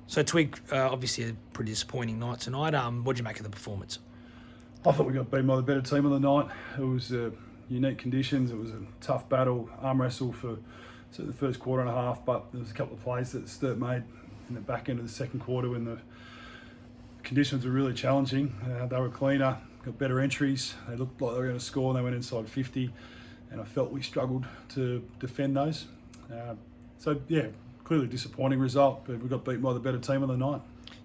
So Twig, obviously a pretty disappointing night tonight. What did you make of the performance? I thought we got beaten by the better team on the night. It was unique conditions. It was a tough battle, arm wrestle for the first quarter and a half, but there was a couple of plays that Sturt made in the back end of the second quarter when the conditions were really challenging. They were cleaner, got better entries. They looked like they were going to score and they went inside 50, and I felt we struggled to defend those. So yeah, clearly disappointing result, but we got beaten by the better team on the night.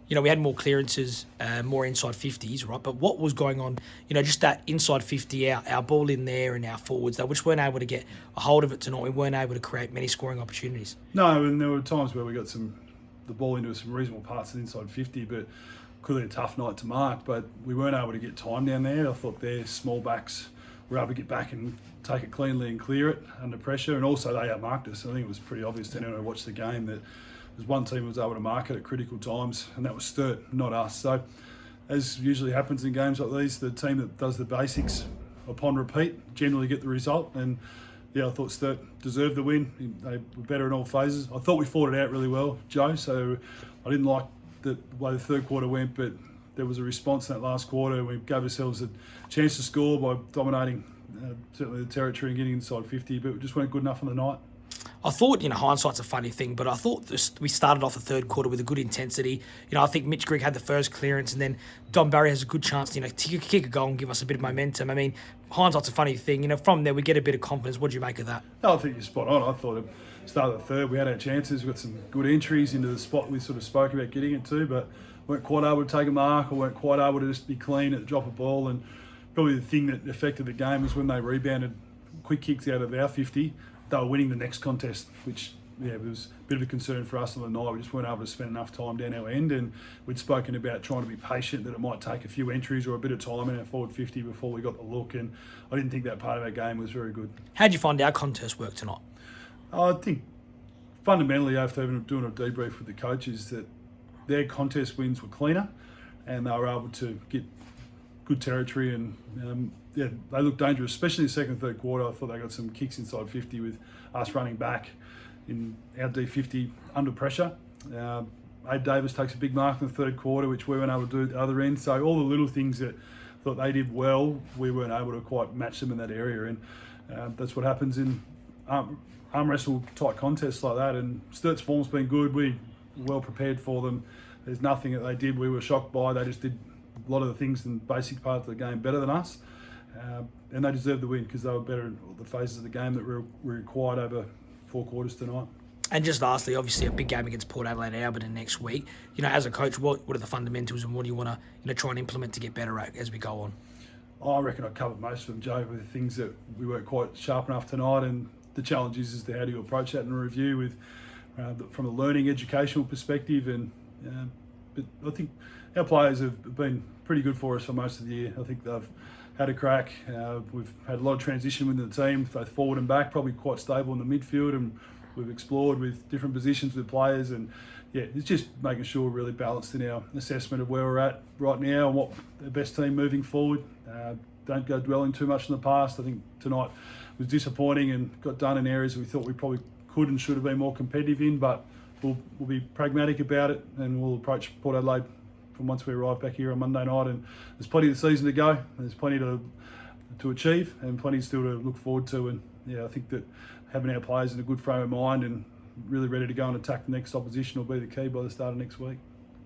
You know, we had more clearances, more inside 50s, right? But what was going on, just that inside 50, our ball in there and our forwards, they just weren't able to get a hold of it tonight. We weren't able to create many scoring opportunities. No, and there were times where we got the ball into some reasonable parts of the inside 50, but clearly a tough night to mark, but we weren't able to get time down there. I thought their small backs were able to get back and take it cleanly and clear it under pressure, and also they outmarked us. I think it was pretty obvious to anyone who watched the game that there's one team that was able to mark it at critical times, and that was Sturt, not us. So, as usually happens in games like these, the team that does the basics upon repeat generally get the result. And yeah, I thought Sturt deserved the win. They were better in all phases. I thought we fought it out really well, Joe. So I didn't like the way the third quarter went, but there was a response in that last quarter. We gave ourselves a chance to score by dominating certainly the territory and getting inside 50, but we just weren't good enough on the night. I thought, hindsight's a funny thing, but I thought we started off the third quarter with a good intensity. I think Mitch Grigg had the first clearance, and then Don Barry has a good chance to, kick a goal and give us a bit of momentum. I mean, hindsight's a funny thing. From there, we get a bit of confidence. What do you make of that? No, I think you're spot on. I thought at the start of the third, we had our chances. We got some good entries into the spot we sort of spoke about getting it to, but weren't quite able to take a mark or weren't quite able to just be clean at the drop of ball. And probably the thing that affected the game was when they rebounded quick kicks out of our 50, they were winning the next contest, which was a bit of a concern for us on the night. We just weren't able to spend enough time down our end, and we'd spoken about trying to be patient, that it might take a few entries or a bit of time in our forward 50 before we got the look, and I didn't think that part of our game was very good. How did you find our contest work tonight? I think fundamentally, after doing a debrief with the coaches, that their contest wins were cleaner and they were able to get good territory, and they looked dangerous, especially in the second and third quarter. I thought they got some kicks inside 50 with us running back in our D50 under pressure. Abe Davis takes a big mark in the third quarter, which we weren't able to do at the other end. So all the little things that I thought they did well, we weren't able to quite match them in that area, and that's what happens in arm wrestle type contests like that. And Sturt's form's been good. We were well prepared for them. There's nothing that they did we were shocked by. They just did a lot of the things in the basic part of the game better than us, and they deserved the win because they were better in the phases of the game that were required over 4 quarters tonight. And just lastly, obviously a big game against Port Adelaide Alberton next week. As a coach, what are the fundamentals and what do you want to try and implement to get better at as we go on? I reckon I covered most of them, Joe, with the things that we weren't quite sharp enough tonight, and the challenge is to how do you approach that in a review with from a learning educational perspective. And but I think our players have been pretty good for us for most of the year. I think they've had a crack. We've had a lot of transition within the team, both forward and back, probably quite stable in the midfield, and we've explored with different positions with players. And yeah, it's just making sure we're really balanced in our assessment of where we're at right now and what the best team moving forward. Don't go dwelling too much in the past. I think tonight was disappointing and got done in areas that we thought we probably could and should have been more competitive in, but we'll be pragmatic about it, and we'll approach Port Adelaide from once we arrive back here on Monday night. And there's plenty of the season to go. There's plenty to achieve and plenty still to look forward to. And yeah, I think that having our players in a good frame of mind and really ready to go and attack the next opposition will be the key by the start of next week.